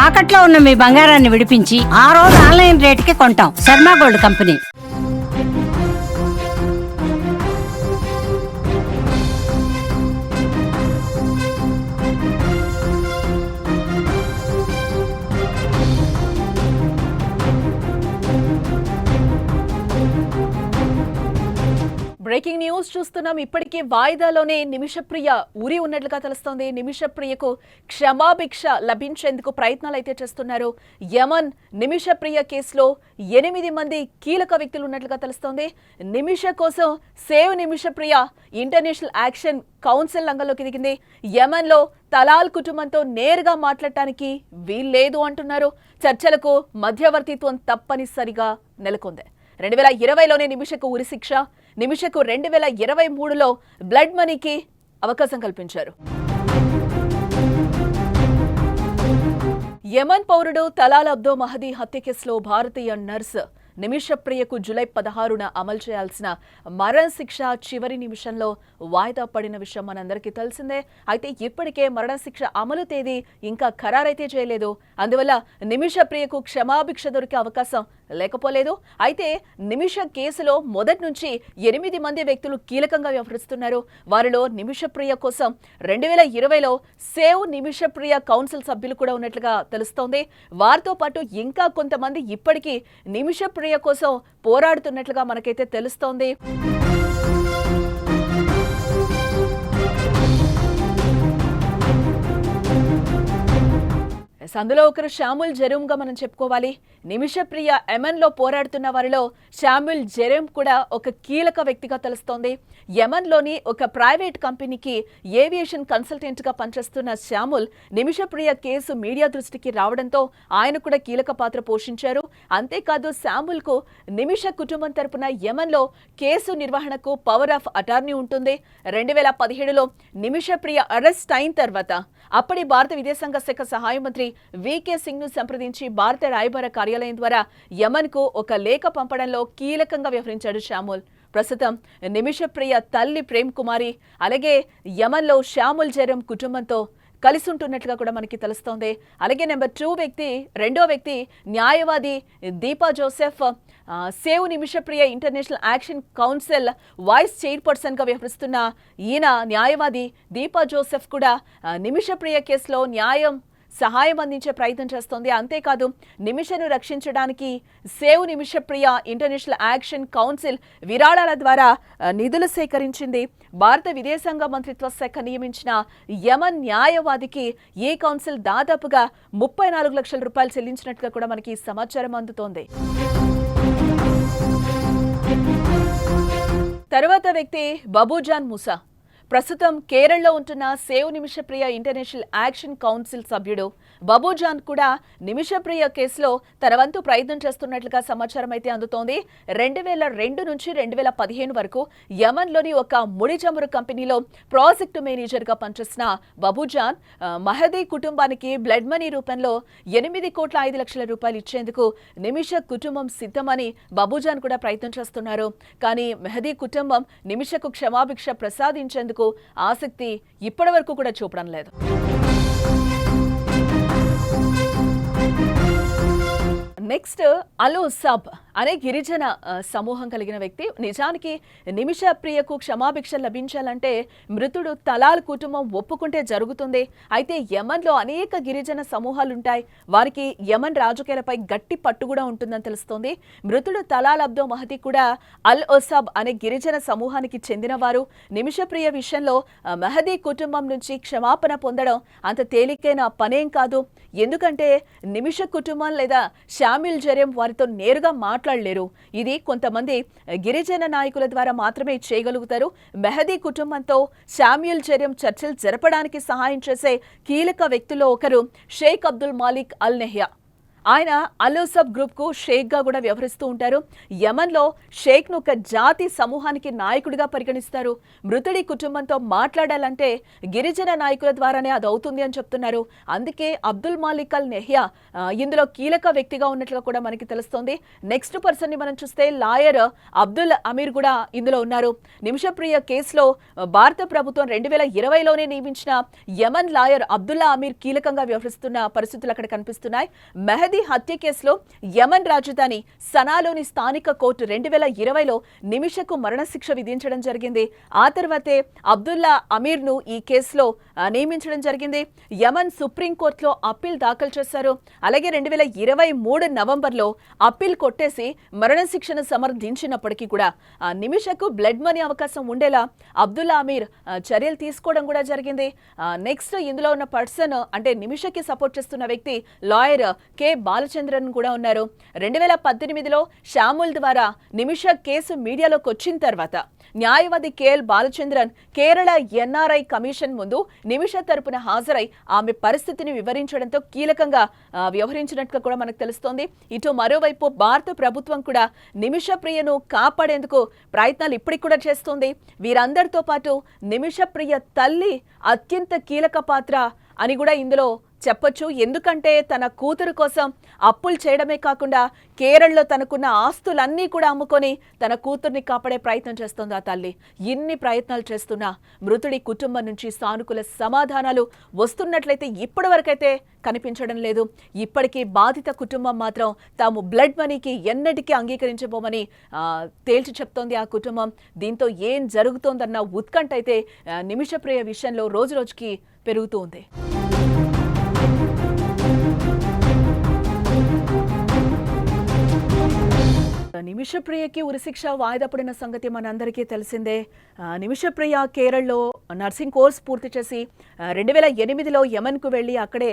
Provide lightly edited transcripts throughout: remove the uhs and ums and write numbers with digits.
తాకట్లో ఉన్న మీ బంగారాన్ని విడిపించి ఆ రోజు ఆన్లైన్ రేటుకి కొంటాం. Sharma gold company. Breaking news చూస్తున్నాం. ఇప్పటికే వాయిదాలోనే నిమిషప్రియ ఉరి ఉన్నట్లుగా తెలుస్తోంది. నిమిషప్రియకు క్షమాభిక్ష లభించేందుకు ప్రయత్నాలు అయితే చేస్తున్నారు. యమన్ నిమిషప్రియ కేసులో 8 మంది కీలక వ్యక్తులు ఉన్నట్లుగా తెలుస్తోంది. నిమిష కోసం save Nimishapriya international action council రంగంలోకి దిగింది. యమన్లో తలాల్ కుటుంబంతో నేరుగా మాట్లాడటానికి వీల్లేదు అంటున్నారు. చర్చలకు మధ్యవర్తిత్వం తప్పనిసరిగా నెలకొంది. 2020లోనే నిమిషకు ఉరిశిక్ష, నిమిషకు 2023లో బ్లడ్ మనీకి అవకాశం కల్పించారు. యమన్ పౌరుడు తలాల్ అబ్దో మహదీ హత్య కేసులో భారతీయ నర్స్ నిమిషప్రియకు జూలై 16న అమలు చేయాల్సిన మరణ శిక్ష చివరి నిమిషంలో వాయిదా పడిన విషయం మనందరికీ తెలిసిందే. అయితే ఇప్పటికే మరణ శిక్ష అమలు తేదీ ఇంకా ఖరారైతే చేయలేదు. అందువల్ల నిమిషప్రియకు క్షమాభిక్ష దొరికే అవకాశం లేకపోలేదు. అయితే నిమిష కేసులో మొదటి నుంచి 8 మంది వ్యక్తులు కీలకంగా వ్యవహరిస్తున్నారు. వారిలో నిమిషప్రియ కోసం 2020లో సేవ్ నిమిషప్రియ కౌన్సిల్ సభ్యులు కూడా ఉన్నట్లుగా తెలుస్తోంది. వారితో పాటు ఇంకా కొంతమంది ఇప్పటికీ నిమిషప్రియ కోసం పోరాడుతున్నట్లుగా మనకైతే తెలుస్తోంది. అందులో ఒకరు షాముల్ జెరూమ్గా మనం చెప్పుకోవాలి. నిమిషప్రియ యమన్లో పోరాడుతున్న వారిలో షాముల్ జెరూమ్ కూడా ఒక కీలక వ్యక్తిగా తెలుస్తోంది. యమన్లోని ఒక ప్రైవేట్ కంపెనీకి ఏవియేషన్ కన్సల్టెంట్గా పనిచేస్తున్న షాముల్ నిమిషప్రియ కేసు మీడియా దృష్టికి రావడంతో ఆయన కూడా కీలక పాత్ర పోషించారు. అంతేకాదు షాముల్కు నిమిష కుటుంబం తరపున యమన్లో కేసు నిర్వహణకు పవర్ ఆఫ్ అటార్నీ ఉంటుంది. 2017లో నిమిషప్రియ అరెస్ట్ అయిన తర్వాత అప్పటి భారత విదేశాంగ శాఖ సహాయ మంత్రి వికే సింగ్ ను సంప్రదించి భారత రాయబార కార్యాలయం ద్వారా యమన్ కు ఒక లేఖ పంపడంలో కీలకంగా వ్యవహరించాడు షాముల్. ప్రస్తుతం నిమిషప్రియ తల్లి ప్రేమ్ కుమారి అలాగే యమన్లో షాముల్ జెరూమ్ కుటుంబంతో కలిసి ఉంటున్నట్లుగా కూడా మనకి తెలుస్తోంది. అలాగే రెండో వ్యక్తి న్యాయవాది Deepa Joseph save Nimishapriya international action council vice చైర్పర్సన్గా వ్యవహరిస్తున్న ఈయన న్యాయవాది దీపా జోసెఫ్ కూడా నిమిషప్రియ కేసులో సహాయం అందించే ప్రయత్నం చేస్తోంది. అంతేకాదు నిమిషను రక్షించడానికి save Nimishapriya international action council విరాళాల ద్వారా నిధులు సేకరించింది. భారత విదేశాంగ మంత్రిత్వ శాఖ నియమించిన యమన్ న్యాయవాదికి ఈ కౌన్సిల్ దాదాపుగా 34 లక్షల రూపాయలు చెల్లించినట్టుగా కూడా మనకి సమాచారం అందుతోంది. తరువాత వ్యక్తి బబూజాన్ ముసా. ప్రస్తుతం కేరళలో ఉంటున్న save Nimishapriya international action council సభ్యుడు బబూజాన్ కూడా నిమిషప్రియ కేసులో తన వంతు ప్రయత్నం చేస్తున్నట్లుగా సమాచారం అయితే అందుతోంది. 2002 నుంచి 2015 వరకు యమన్లోని ఒక ముడి చమురు కంపెనీలో ప్రాజెక్టు మేనేజర్గా పనిచేసిన బబూజాన్ మహదీ కుటుంబానికి బ్లడ్ మనీ రూపంలో 8,5,00,00,000 రూపాయలు ఇచ్చేందుకు నిమిష కుటుంబం సిద్ధమని బబూజాన్ కూడా ప్రయత్నం చేస్తున్నారు. కానీ మెహదీ కుటుంబం నిమిషకు క్షమాభిక్ష ప్రసాదించేందుకు ఆసక్తి ఇప్పటి వరకు కూడా చూపడం లేదు. నెక్స్ట్ అల్ ఉసాబ్ అనే గిరిజన సమూహం కలిగిన వ్యక్తి. నిజానికి నిమిషప్రియకు క్షమాభిక్ష లభించాలంటే మృతుడు తలాల్ కుటుంబం ఒప్పుకుంటే జరుగుతుంది. అయితే యమన్లో అనేక గిరిజన సమూహాలుంటాయి. వారికి యమన్ రాజకీయాలపై గట్టి పట్టు కూడా ఉంటుందని తెలుస్తోంది. మృతుడు తలాల్ అబ్దో మహదీ కూడా అల్ ఉసాబ్ అనే గిరిజన సమూహానికి చెందినవారు. నిమిషప్రియ విషయంలో మహదీ కుటుంబం నుంచి క్షమాపణ పొందడం అంత తేలికైన పనేం కాదు. ఎందుకంటే నిమిష కుటుంబం లేదా షామిల్ జెరూమ్ వారితో నేరుగా మాట్లాడలేరు. ఇది కొంతమంది గిరిజన నాయకుల ద్వారా మాత్రమే చేయగలుగుతారు. మెహదీ కుటుంబంతో షామ్యుల్ జెరూమ్ చర్చలు జరపడానికి సహాయం చేసే కీలక వ్యక్తుల్లో ఒకరు షేక్ అబ్దుల్ మాలిక్ అల్ నెహ్యా. ఆయన అలూసబ్ గ్రూప్ కు షేక్ గా కూడా వ్యవహరిస్తూ ఉంటారు. యమన్ లో షేక్ ను ఒక జాతి సమూహానికి నాయకుడిగా పరిగణిస్తారు. మృతుడి కుటుంబంతో మాట్లాడాలంటే గిరిజన నాయకుల ద్వారానే అది అవుతుంది అని చెప్తున్నారు. అందుకే అబ్దుల్ మాలిక్ అల్ నెహ్యా ఇందులో కీలక వ్యక్తిగా ఉన్నట్లుగా కూడా మనకి తెలుస్తోంది. నెక్స్ట్ పర్సన్ ని మనం చూస్తే లాయర్ అబ్దుల్ అమీర్ కూడా ఇందులో ఉన్నారు. నిమిషప్రియ కేసులో భారత ప్రభుత్వం 2020లోనే నియమించిన యమన్ లాయర్ అబ్దుల్లా అమీర్ కీలకంగా వ్యవహరిస్తున్న పరిస్థితులు అక్కడ కనిపిస్తున్నాయి. మెహదీ హత్య కేసులో యమన్ రాజధాని సనాలోని స్థానిక కోర్టు 2020లో నిమిషకు మరణశిక్ష విధించడం జరిగింది. ఆ తర్వాతే అబ్దుల్లా అమీర్ ను ఈ కేసులో నియమించడం జరిగింది. యమన్ సుప్రీంకోర్టులో అప్పీల్ దాఖలు చేశారు. అలాగే 2023 నవంబర్లో అప్పీల్ కొట్టేసి మరణశిక్షను సమర్థించినప్పటికీ కూడా నిమిషకు బ్లడ్ మనీ అవకాశం ఉండేలా అబ్దుల్లా అమీర్ చర్యలు తీసుకోవడం కూడా జరిగింది. నెక్స్ట్ ఇందులో ఉన్న పర్సన్ అంటే నిమిషకి సపోర్ట్ చేస్తున్న వ్యక్తి లాయర్ కె బాలచంద్రన్ కూడా ఉన్నారు. 2018లో శ్యాముల్ ద్వారా నిమిష కేసు మీడియాలోకి వచ్చిన తర్వాత న్యాయవాది KL Balachandran Kerala NRI commission ముందు నిమిష తరపున హాజరై ఆమె పరిస్థితిని వివరించడంతో కీలకంగా వ్యవహరించినట్లు కూడా మనకు తెలుస్తోంది. ఇటు మరోవైపు భారత ప్రభుత్వం కూడా నిమిష ప్రియను కాపాడేందుకు ప్రయత్నాలు ఇప్పటికి కూడా చేస్తోంది. వీరందరితో పాటు నిమిష ప్రియ తల్లి అత్యంత కీలక పాత్ర అని కూడా ఇందులో చెప్పొచ్చు. ఎందుకంటే తన కూతురు కోసం అప్పులు చేయడమే కాకుండా కేరళలో తనకున్న ఆస్తులన్నీ కూడా అమ్ముకొని తన కూతుర్ని కాపాడే ప్రయత్నం చేస్తోంది ఆ తల్లి. ఇన్ని ప్రయత్నాలు చేస్తున్నా మృతుడి కుటుంబం నుంచి సానుకూల సమాధానాలు వస్తున్నట్లయితే ఇప్పటి వరకైతే కనిపించడం లేదు. ఇప్పటికీ బాధిత కుటుంబం మాత్రం తాము బ్లడ్ మనీకి ఎన్నటికీ అంగీకరించబోమని తేల్చి చెప్తోంది ఆ కుటుంబం. దీంతో ఏం జరుగుతోందన్న ఉత్కంఠ అయితే నిమిషప్రియ విషయంలో రోజు రోజుకి పెరుగుతూ ఉంది. నిమిషప్రియకి ఉరిశిక్ష వాయిదా పడిన సంగతి మనందరికీ తెలిసిందే. నిమిషప్రియ కేరళలో నర్సింగ్ కోర్స్ పూర్తి చేసి 2008లో యమన్కు వెళ్ళి అక్కడే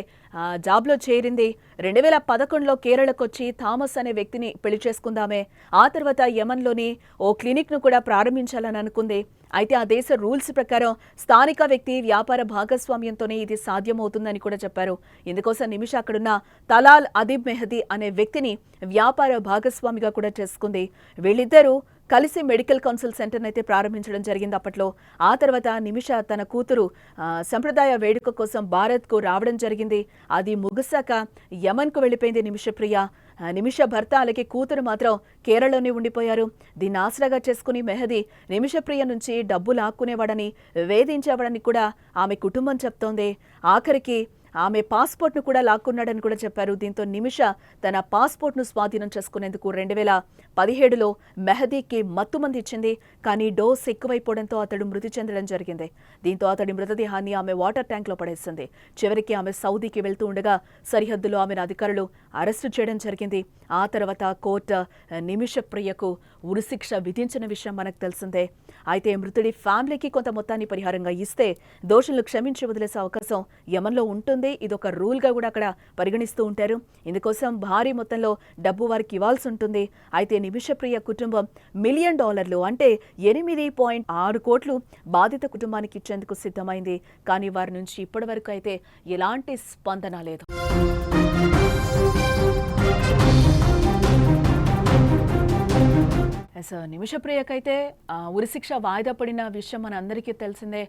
జాబ్లో చేరింది. 2011లో కేరళకు వచ్చి థామస్ అనే వ్యక్తిని పెళ్లి చేసుకుందామే. ఆ తర్వాత యమన్లోని ఓ క్లినిక్ను కూడా ప్రారంభించాలని అనుకుంది. అయితే ఆ దేశ రూల్స్ ప్రకారం స్థానిక వ్యక్తి వ్యాపార భాగస్వామ్యంతోనే ఇది సాధ్యమవుతుందని కూడా చెప్పారు. ఇందుకోసం నిమిష అక్కడున్న తలాల్ అదీబ్ మెహదీ అనే వ్యక్తిని వ్యాపార భాగస్వామిగా కూడా చేసుకుంది. వీళ్ళిద్దరూ కలిసి మెడికల్ కౌన్సిల్ సెంటర్ని అయితే ప్రారంభించడం జరిగింది అప్పట్లో. ఆ తర్వాత నిమిష తన కూతురు సంప్రదాయ వేడుక కోసం భారత్కు రావడం జరిగింది. అది ముగిశాక యమన్కు వెళ్ళిపోయింది నిమిషప్రియ. నిమిష భర్త అలాగే కూతురు మాత్రం కేరళలోనే ఉండిపోయారు. దీన్ని ఆసరాగా చేసుకుని మెహదీ నిమిషప్రియ నుంచి డబ్బు లాక్కునేవాడని వేధించేవాడని కూడా ఆమె కుటుంబం చెప్తోంది. ఆఖరికి ఆమె పాస్పోర్ట్ను కూడా లాక్కున్నాడని కూడా చెప్పారు. దీంతో నిమిష తన పాస్పోర్ట్ను స్వాధీనం చేసుకునేందుకు 2017లో మెహదీకి మత్తుమంది ఇచ్చింది. కానీ డోస్ ఎక్కువైపోవడంతో అతడు మృతి చెందడం జరిగింది. దీంతో అతడి మృతదేహాన్ని ఆమె వాటర్ ట్యాంక్లో పడేసింది. చివరికి ఆమె సౌదీకి వెళ్తూ ఉండగా సరిహద్దులో ఆమెను అధికారులు అరెస్టు చేయడం జరిగింది. ఆ తర్వాత కోర్టు నిమిషప్రియకు ఉరిశిక్ష విధించిన విషయం మనకు తెలిసిందే. అయితే మృతుడి ఫ్యామిలీకి కొంత మొత్తాన్ని పరిహారంగా ఇస్తే దోషులను క్షమించి వదిలేసే అవకాశం యమన్లో ఉంటుంది. ఇదొక రూల్ గా కూడా అక్కడ పరిగణిస్తూ ఉంటారు. ఇందుకోసం భారీ మొత్తంలో డబ్బు వారికి ఇవ్వాల్సి ఉంటుంది. అయితే నిమిషప్రియ కుటుంబం $1 మిలియన్ అంటే 8.6 కోట్లు బాధిత కుటుంబానికి ఇచ్చేందుకు సిద్ధమైంది. కానీ వారి నుంచి ఇప్పటి వరకు అయితే ఎలాంటి స్పందన లేదు. నిమిషప్రియకైతే ఉరిశిక్ష వాయిదా పడిన విషయం మన అందరికీ తెలిసిందే.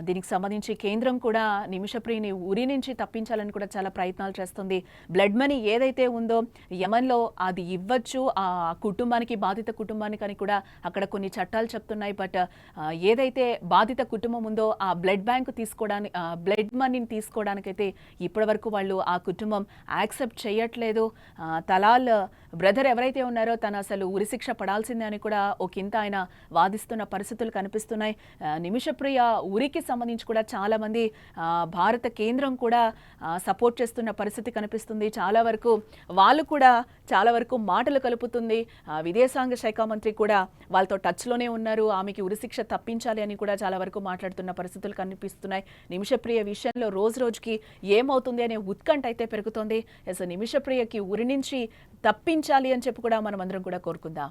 దీనికి సంబంధించి కేంద్రం కూడా నిమిషప్రియని ఉరి నుంచి తప్పించాలని కూడా చాలా ప్రయత్నాలు చేస్తుంది. బ్లడ్ మనీ ఏదైతే ఉందో యమన్లో అది ఇవ్వచ్చు ఆ కుటుంబానికి, బాధిత కుటుంబానికి అని కూడా అక్కడ కొన్ని చట్టాలు చెప్తున్నాయి. బట్ ఏదైతే బాధిత కుటుంబం ఉందో ఆ బ్లడ్ బ్యాంక్ తీసుకోవడానికి, బ్లడ్ మనీని తీసుకోవడానికైతే ఇప్పటి వరకు వాళ్ళు ఆ కుటుంబం యాక్సెప్ట్ చేయట్లేదు. తలాల్ బ్రదర్ ఎవరైతే ఉన్నారో తను అసలు ఉరిశిక్ష పడాల్సిందే అని కూడా ఒకంత ఆయన వాదిస్తున్న పరిస్థితులు కనిపిస్తున్నాయి. నిమిషప్రియ ఉరికి సంబంధించి కూడా చాలా మంది భారత కేంద్రం కూడా సపోర్ట్ చేస్తున్న పరిస్థితి కనిపిస్తుంది. చాలా వరకు వాళ్ళు కూడా చాలా వరకు మాటలు కలుపుతుంది. విదేశాంగ శాఖ మంత్రి కూడా వాళ్ళతో టచ్లోనే ఉన్నారు. ఆమెకి ఉరిశిక్ష తప్పించాలి అని కూడా చాలా వరకు మాట్లాడుతున్న పరిస్థితులు కనిపిస్తున్నాయి. నిమిషప్రియ విషయంలో రోజు రోజుకి ఏమవుతుంది అనే ఉత్కంఠ అయితే పెరుగుతోంది. నిమిషప్రియకి ఉరి నుంచి తప్పించాలి అని చెప్పి కూడా మనం అందరం కూడా కోరుకుందాం.